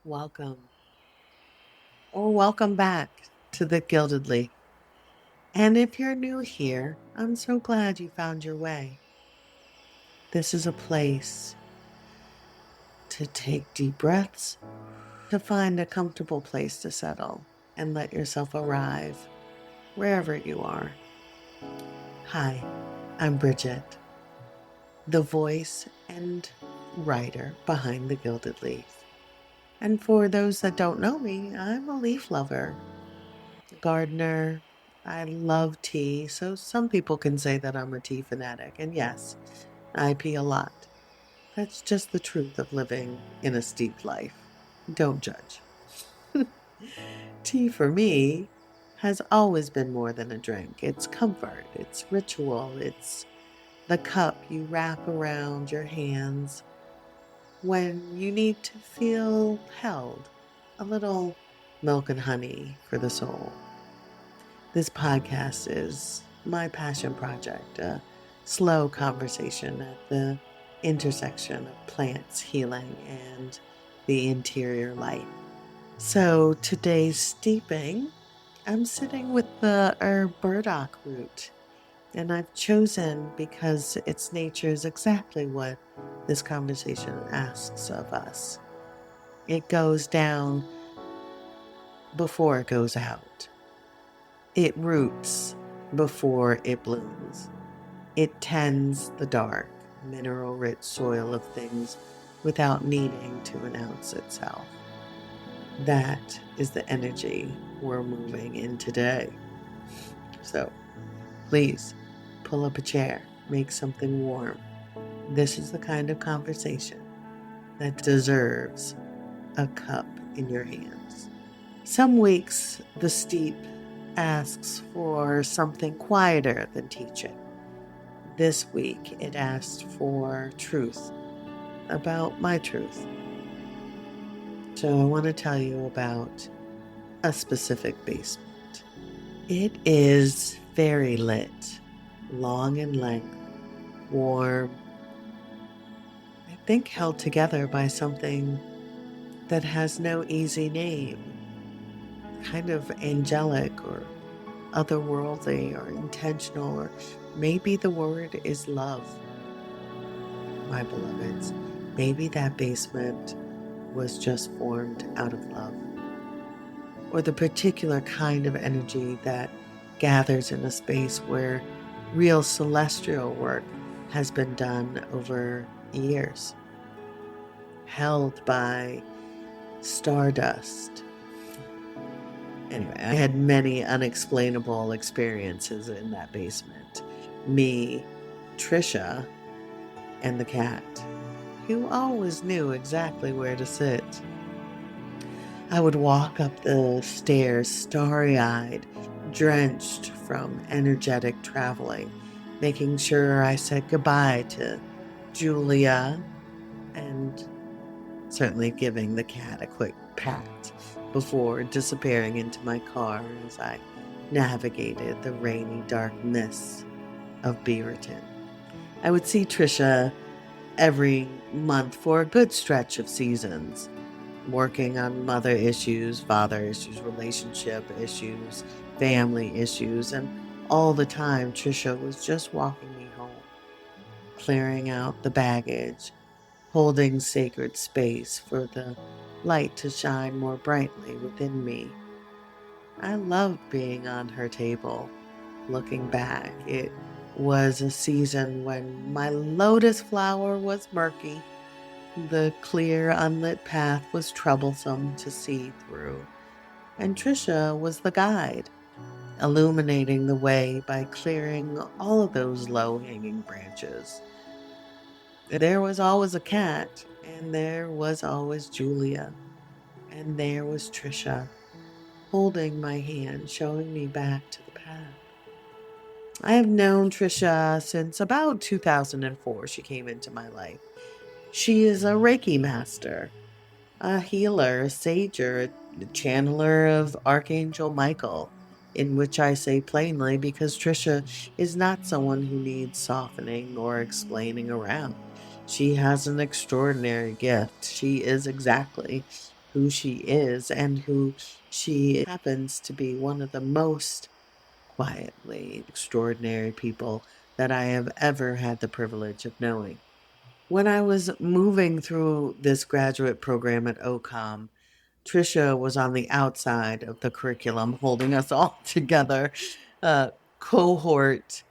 Welcome or welcome back to the Gilded Leaf. And if you're new here, I'm so glad you found your way. This is a place to take deep breaths, to find a comfortable place to settle and let yourself arrive wherever you are. Hi, I'm Bridget, the voice and writer behind the Gilded Leaf. And for those that don't know me, I'm a leaf lover, gardener. I love tea, so some people can say that I'm a tea fanatic. And yes, I pee a lot. That's just the truth of living in a steeped life. Don't judge. Tea for me has always been more than a drink. It's comfort, it's ritual, it's the cup you wrap around your hands when you need to feel held. A little milk and honey for the soul. This podcast is my passion project, a slow conversation at the intersection of plants, healing, and the interior light. So today's steeping, I'm sitting with the herb Burdock Root, and I've chosen because its nature is exactly what this conversation asks of us. It goes down before it goes out. It roots before it blooms. It tends the dark, mineral-rich soil of things without needing to announce itself. That is the energy we're moving in today. So please pull up a chair, make something warm. This is the kind of conversation that deserves a cup in your hands. Some weeks, the steep asks for something quieter than teaching. This week, it asked for truth about my truth. So I want to tell you about a specific basement. It is very lit, long in length, warm, I think held together by something that has no easy name, kind of angelic or otherworldly or intentional, or maybe the word is love. My beloveds, maybe that basement was just formed out of love, or the particular kind of energy that gathers in a space where real celestial work has been done over years, held by stardust. Anyway, I had many unexplainable experiences in that basement. Me, Trisha, and the cat, who always knew exactly where to sit. I would walk up the stairs starry-eyed, drenched from energetic traveling, making sure I said goodbye to Julia and certainly giving the cat a quick pat before disappearing into my car as I navigated the rainy, dark mists of Beaverton. I would see Trisha every month for a good stretch of seasons, working on mother issues, father issues, relationship issues, family issues, and all the time Trisha was just walking me home, clearing out the baggage, holding sacred space for the light to shine more brightly within me. I loved being on her table. Looking back, it was a season when my lotus flower was murky. The clear, unlit path was troublesome to see through, and Trisha was the guide, illuminating the way by clearing all of those low-hanging branches. There was always a cat, and there was always Julia, and there was Trisha, holding my hand, showing me back to the path. I have known Trisha since about 2004. She came into my life. She is a Reiki master, a healer, a sager, a channeler of Archangel Michael, in which I say plainly because Trisha is not someone who needs softening or explaining around. She has an extraordinary gift. She is exactly who she is and who she happens to be one of the most quietly extraordinary people that I have ever had the privilege of knowing. When I was moving through this graduate program at OCOM, Trisha was on the outside of the curriculum holding us all together, a cohort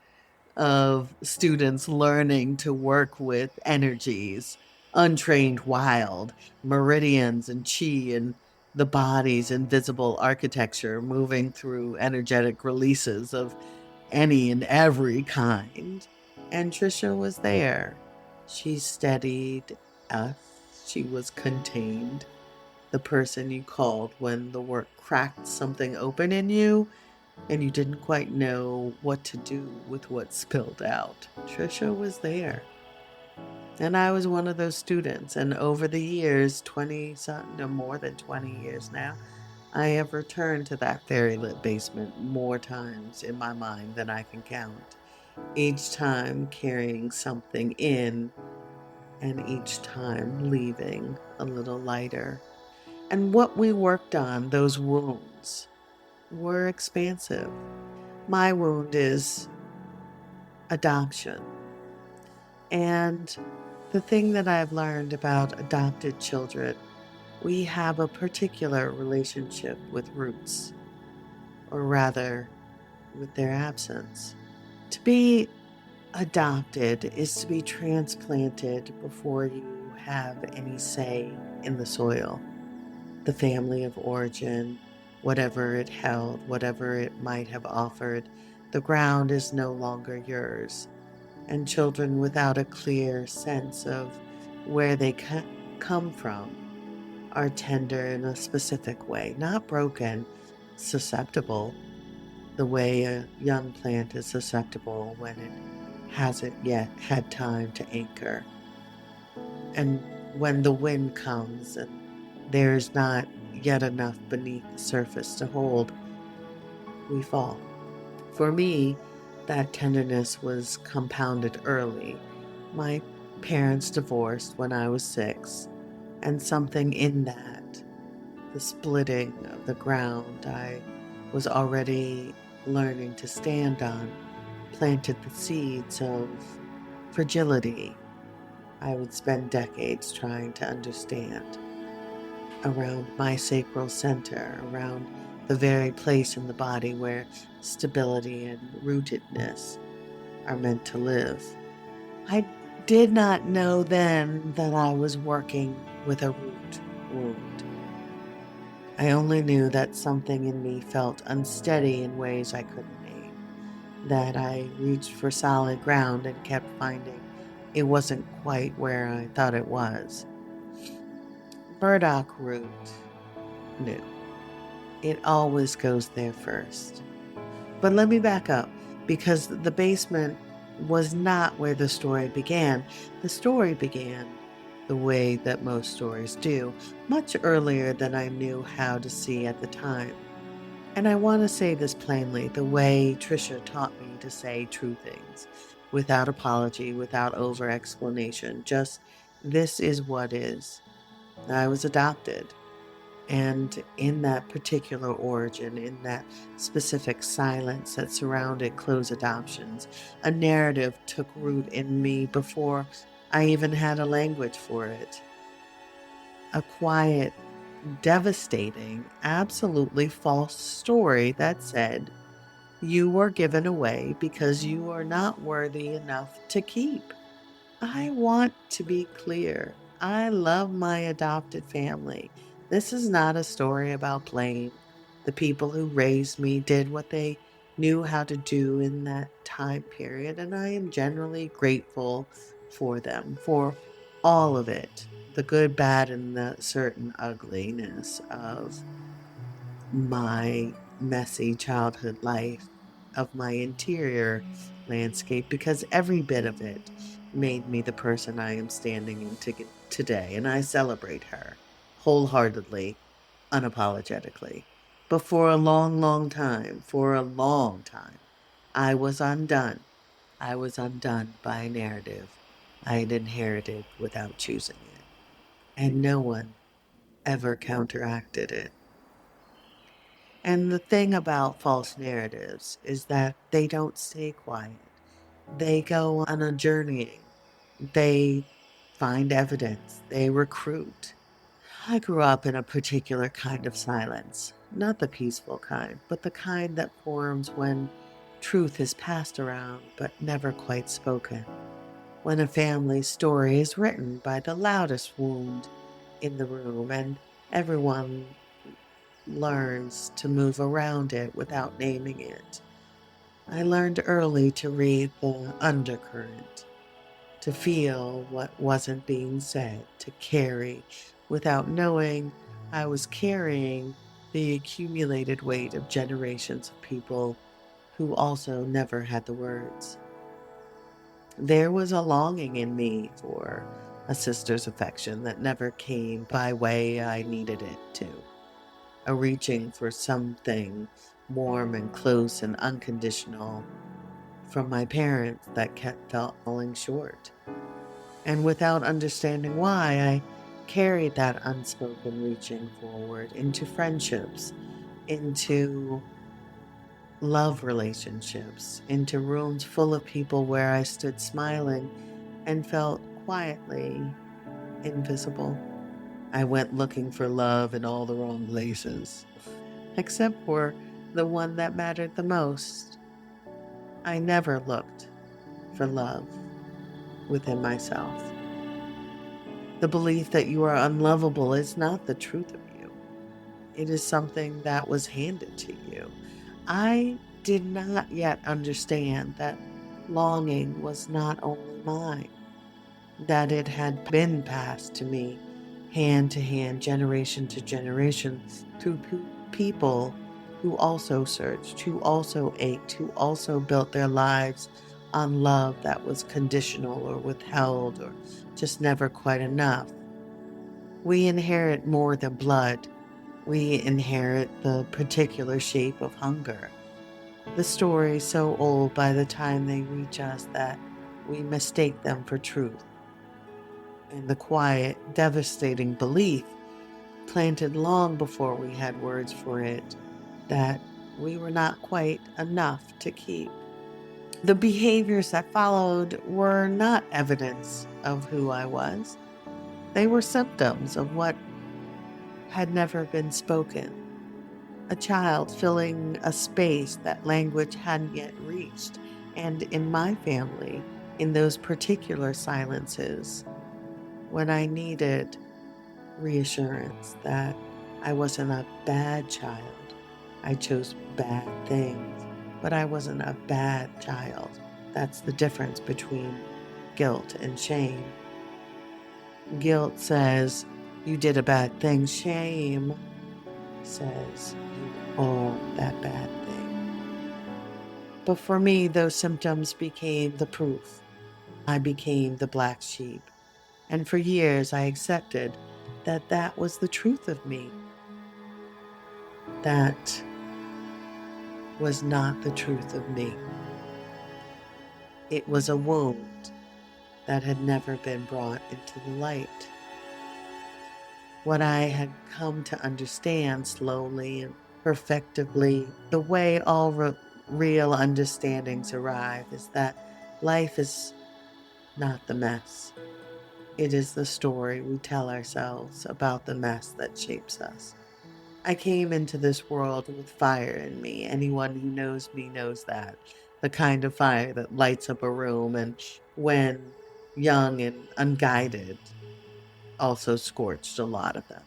of students learning to work with energies, untrained wild, meridians and chi and the body's invisible architecture moving through energetic releases of any and every kind. And Trisha was there. She steadied us. She was contained, the person you called when the work cracked something open in you and you didn't quite know what to do with what spilled out. Trisha was there. And I was one of those students. And over the years, 20 something, no, more than 20 years now, I have returned to that fairy lit basement more times in my mind than I can count. Each time carrying something in, and each time leaving a little lighter. And what we worked on, those wounds, were expansive. My wound is adoption. And the thing that I've learned about adopted children, we have a particular relationship with roots, or rather, with their absence. To be adopted is to be transplanted before you have any say in the soil, the family of origin, whatever it held, whatever it might have offered. The ground is no longer yours. And children without a clear sense of where they come from are tender in a specific way, not broken, susceptible, the way a young plant is susceptible when it hasn't yet had time to anchor. And when the wind comes and there's not yet enough beneath the surface to hold, we fall. For me, that tenderness was compounded early. My parents divorced when I was 6, and something in that, the splitting of the ground I was already learning to stand on, planted the seeds of fragility I would spend decades trying to understand. Around my sacral center, around the very place in the body where stability and rootedness are meant to live. I did not know then that I was working with a root wound. I only knew that something in me felt unsteady in ways I couldn't name, that I reached for solid ground and kept finding it wasn't quite where I thought it was. Burdock Root knew. It always goes there first. But let me back up, because the basement was not where the story began. The story began the way that most stories do, much earlier than I knew how to see at the time. And I want to say this plainly, the way Trisha taught me to say true things, without apology, without over explanation, just this is what is. I was adopted. And in that particular origin, in that specific silence that surrounded closed adoptions, a narrative took root in me before I even had a language for it. A quiet, devastating, absolutely false story that said, you were given away because you are not worthy enough to keep. I want to be clear. I love my adopted family. This is not a story about blame. The people who raised me did what they knew how to do in that time period, and I am generally grateful for them, for all of it, the good, bad, and the certain ugliness of my messy childhood life, of my interior landscape, because every bit of it made me the person I am standing in today, and I celebrate her wholeheartedly, unapologetically. But for a long, for a long time, I was undone. I was undone by a narrative I had inherited without choosing it. And no one ever counteracted it. And the thing about false narratives is that they don't stay quiet. They go on a journeying. They find evidence. They recruit. I grew up in a particular kind of silence, not the peaceful kind, but the kind that forms when truth is passed around but never quite spoken. When a family story is written by the loudest wound in the room and everyone learns to move around it without naming it. I learned early to read the undercurrent, to feel what wasn't being said, to carry without knowing I was carrying the accumulated weight of generations of people who also never had the words. There was a longing in me for a sister's affection that never came by way I needed it to, a reaching for something warm and close and unconditional from my parents that kept falling short. And without understanding why, I carried that unspoken reaching forward into friendships, into love relationships, into rooms full of people where I stood smiling and felt quietly invisible. I went looking for love in all the wrong places, except for the one that mattered the most. I never looked for love within myself. The belief that you are unlovable is not the truth of you. It is something that was handed to you. I did not yet understand that longing was not only mine, that it had been passed to me hand to hand, generation to generation, through people who also searched, who also ached, who also built their lives on love that was conditional or withheld or just never quite enough. We inherit more than blood. We inherit the particular shape of hunger. The stories so old by the time they reach us that we mistake them for truth. And the quiet, devastating belief, planted long before we had words for it, that we were not quite enough to keep. The behaviors that followed were not evidence of who I was. They were symptoms of what had never been spoken. A child filling a space that language hadn't yet reached. And in my family, in those particular silences, when I needed reassurance that I wasn't a bad child, I chose bad things, but I wasn't a bad child. That's the difference between guilt and shame. Guilt says you did a bad thing. Shame says you are that bad thing. But for me, those symptoms became the proof. I became the black sheep. And for years, I accepted that that was the truth of me. That was not the truth of me. It was a wound that had never been brought into the light. What I had come to understand slowly and perfectively, the way all real understandings arrive, is that life is not the mess. It is the story we tell ourselves about the mess that shapes us. I came into this world with fire in me. Anyone who knows me knows that. The kind of fire that lights up a room and, when young and unguided, also scorched a lot of them.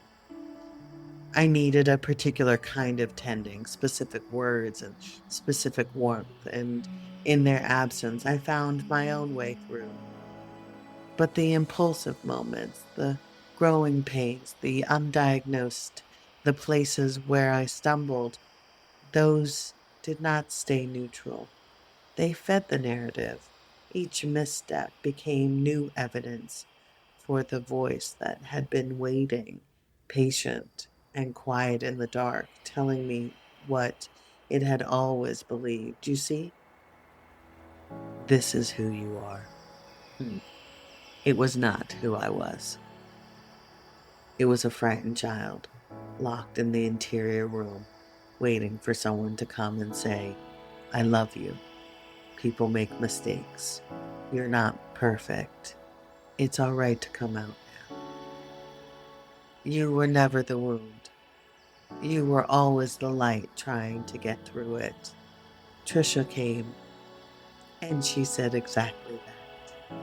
I needed a particular kind of tending, specific words and specific warmth, and in their absence, I found my own way through. But the impulsive moments, the growing pains, the undiagnosed, the places where I stumbled, those did not stay neutral. They fed the narrative. Each misstep became new evidence for the voice that had been waiting, patient and quiet in the dark, telling me what it had always believed. You see, this is who you are. It was not who I was. It was a frightened child, locked in the interior room, waiting for someone to come and say, I love you. People make mistakes. You're not perfect. It's all right to come out now. You were never the wound. You were always the light trying to get through it. Trisha came, and she said exactly that.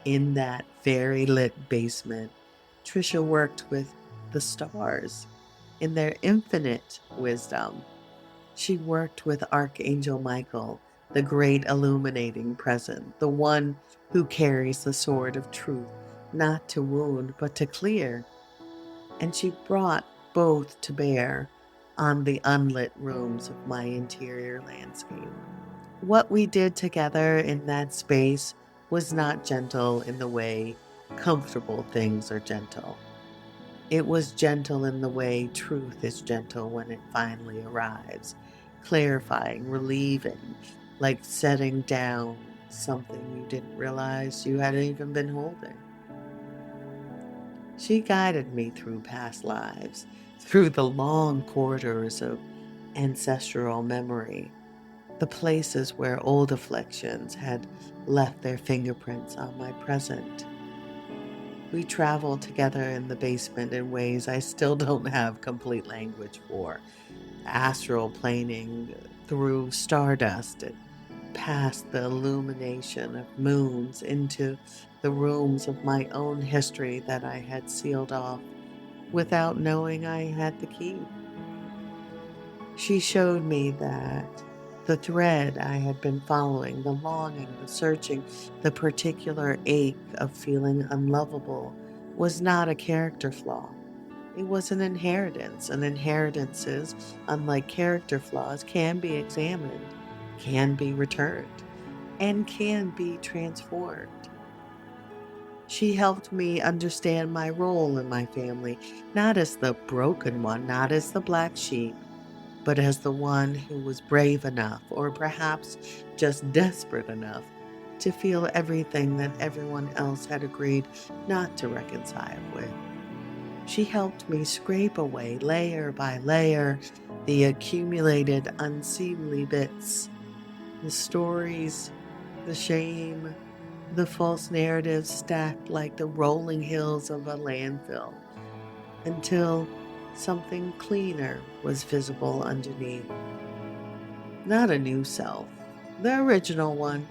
In that fairy lit basement, Trisha worked with the stars in their infinite wisdom. She worked with Archangel Michael, the great illuminating present, the one who carries the sword of truth, not to wound, but to clear. And she brought both to bear on the unlit rooms of my interior landscape. What we did together in that space was not gentle in the way comfortable things are gentle. It was gentle in the way truth is gentle when it finally arrives, clarifying, relieving, like setting down something you didn't realize you hadn't even been holding. She guided me through past lives, through the long corridors of ancestral memory, the places where old afflictions had left their fingerprints on my present. We traveled together in the basement in ways I still don't have complete language for, astral planing through stardust and past the illumination of moons into the rooms of my own history that I had sealed off without knowing I had the key. She showed me that the thread I had been following, the longing, the searching, the particular ache of feeling unlovable, was not a character flaw. It was an inheritance, and inheritances, unlike character flaws, can be examined, can be returned, and can be transformed. She helped me understand my role in my family, not as the broken one, not as the black sheep, but as the one who was brave enough, or perhaps just desperate enough, to feel everything that everyone else had agreed not to reconcile with. She helped me scrape away, layer by layer, the accumulated unseemly bits, the stories, the shame, the false narratives stacked like the rolling hills of a landfill, until something cleaner was visible underneath. Not a new self, the original one,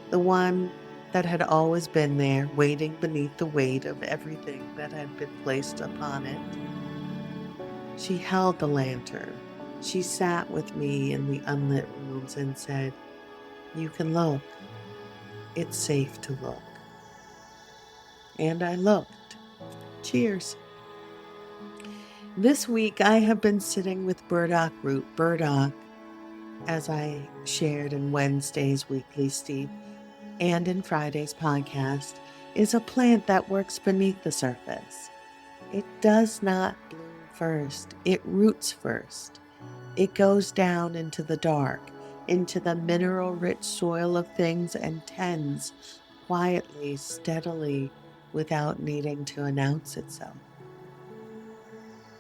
the one that had always been there, waiting beneath the weight of everything that had been placed upon it. She held the lantern. She sat with me in the unlit rooms and said, You can look. It's safe to look. And I looked. Cheers. This week I have been sitting with Burdock Root. Burdock, as I shared in Wednesday's weekly steep and in Friday's podcast, is a plant that works beneath the surface. It does not bloom first, it roots first. It goes down into the dark, into the mineral-rich soil of things, and tends quietly, steadily, without needing to announce itself.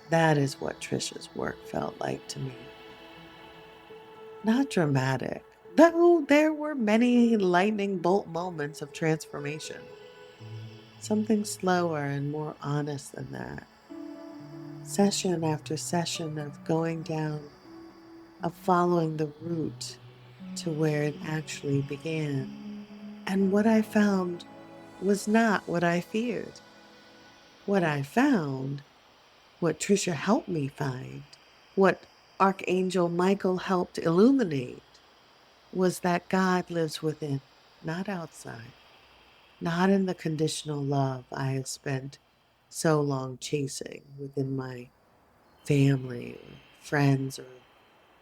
That is what Trisha's work felt like to me. Not dramatic, though there were many lightning bolt moments of transformation. Something slower and more honest than that. Session after session of going down, of following the route to where it actually began. And what I found was not what I feared. What I found, what Trisha helped me find, what Archangel Michael helped illuminate, was that God lives within, not outside, not in the conditional love I have spent so long chasing within my family or friends or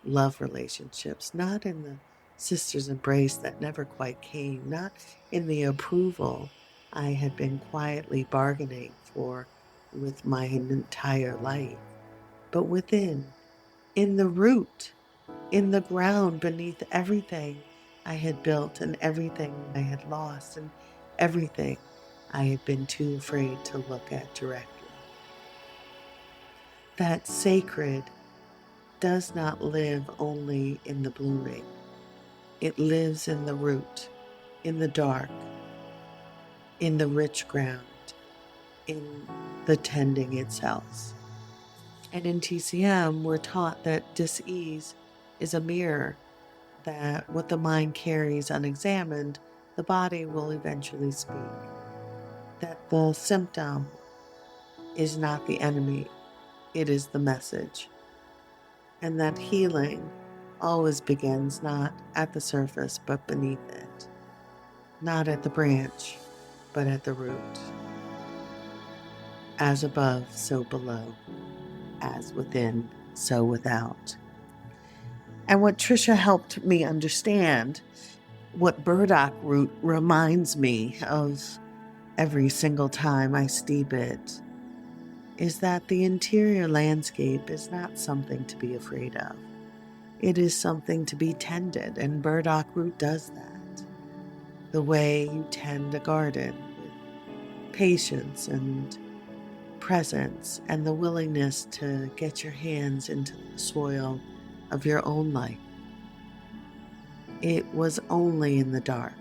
love relationships, not in the sister's embrace that never quite came, not in the approval I had been quietly bargaining for with my entire life, but within, in the root, in the ground beneath everything I had built and everything I had lost and everything I had been too afraid to look at directly. that sacred does not live only in the blooming. It lives in the root, in the dark, in the rich ground, in the tending itself. And in TCM, we're taught that dis-ease is a mirror, that what the mind carries unexamined, the body will eventually speak. That the symptom is not the enemy, it is the message. And that healing always begins not at the surface, but beneath it. Not at the branch, but at the root. As above, so below. As within, so without. And what Trisha helped me understand, what Burdock Root reminds me of every single time I steep it, is that the interior landscape is not something to be afraid of. It is something to be tended, and Burdock Root does that. The way you tend a garden with patience and presence and the willingness to get your hands into the soil of your own life. It was only in the dark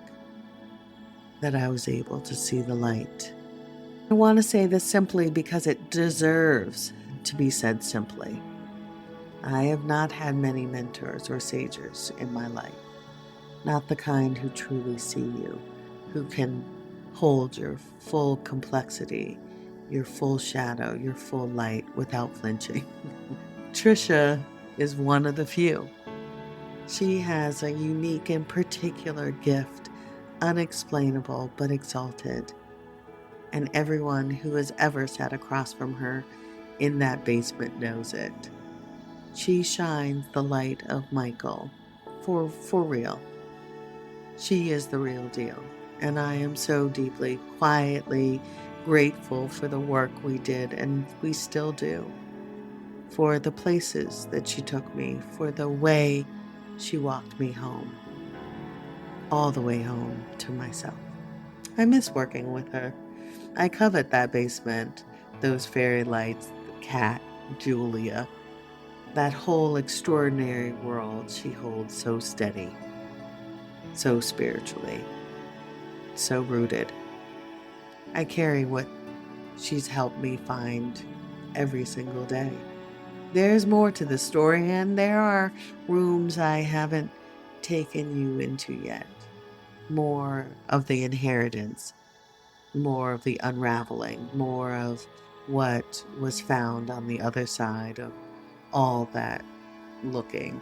that I was able to see the light. I want to say this simply because it deserves to be said simply. I have not had many mentors or sages in my life, not the kind who truly see you, who can hold your full complexity, your full shadow, your full light without flinching. Trisha is one of the few. She has a unique and particular gift, unexplainable but exalted. And everyone who has ever sat across from her in that basement knows it. She shines the light of Michael, for real. She is the real deal, and I am so deeply, quietly grateful for the work we did and we still do, for the places that she took me, for the way she walked me home, all the way home to myself. I miss working with her. I covet that basement, those fairy lights, the cat, Julia, that whole extraordinary world she holds so steady, so spiritually, so rooted. I carry what she's helped me find every single day. There's more to the story, and there are rooms I haven't taken you into yet. More of the inheritance, more of the unraveling, more of what was found on the other side of all that looking.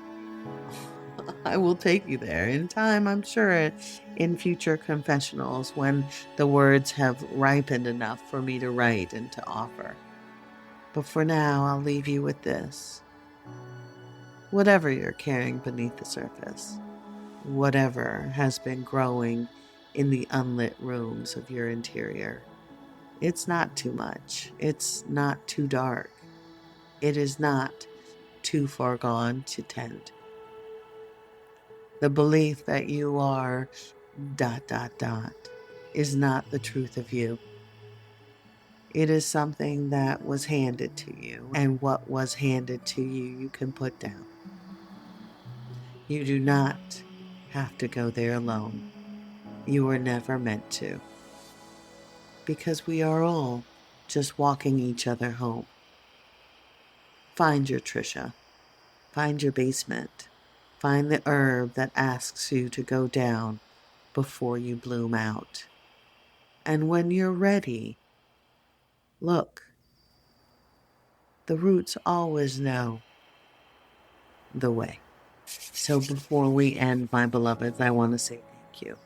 I will take you there in time, I'm sure, in future confessionals when the words have ripened enough for me to write and to offer. But for now, I'll leave you with this. Whatever you're carrying beneath the surface, whatever has been growing in the unlit rooms of your interior, it's not too much. It's not too dark. It is not too far gone to tend. The belief that you are ... is not the truth of you. It is something that was handed to you, and what was handed to you, you can put down. You do not have to go there alone. You were never meant to. Because we are all just walking each other home. Find your Trisha. Find your basement. Find the herb that asks you to go down before you bloom out. And when you're ready, look, the roots always know the way. So before we end, my beloveds, I want to say thank you.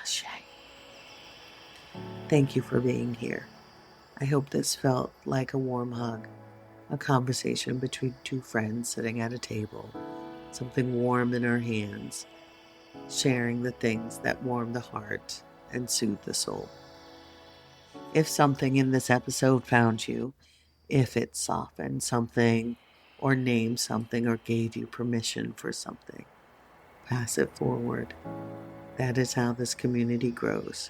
Ashe. Thank you for being here. I hope this felt like a warm hug, a conversation between two friends sitting at a table, something warm in our hands, sharing the things that warm the heart and soothe the soul. If something in this episode found you, if it softened something or named something or gave you permission for something, pass it forward. That is how this community grows.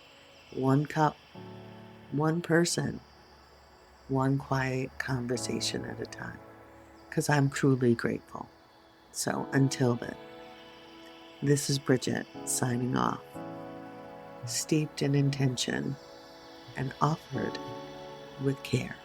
One cup, one person, one quiet conversation at a time. because I'm truly grateful. So until then, this is Bridget signing off, steeped in intention and offered with care.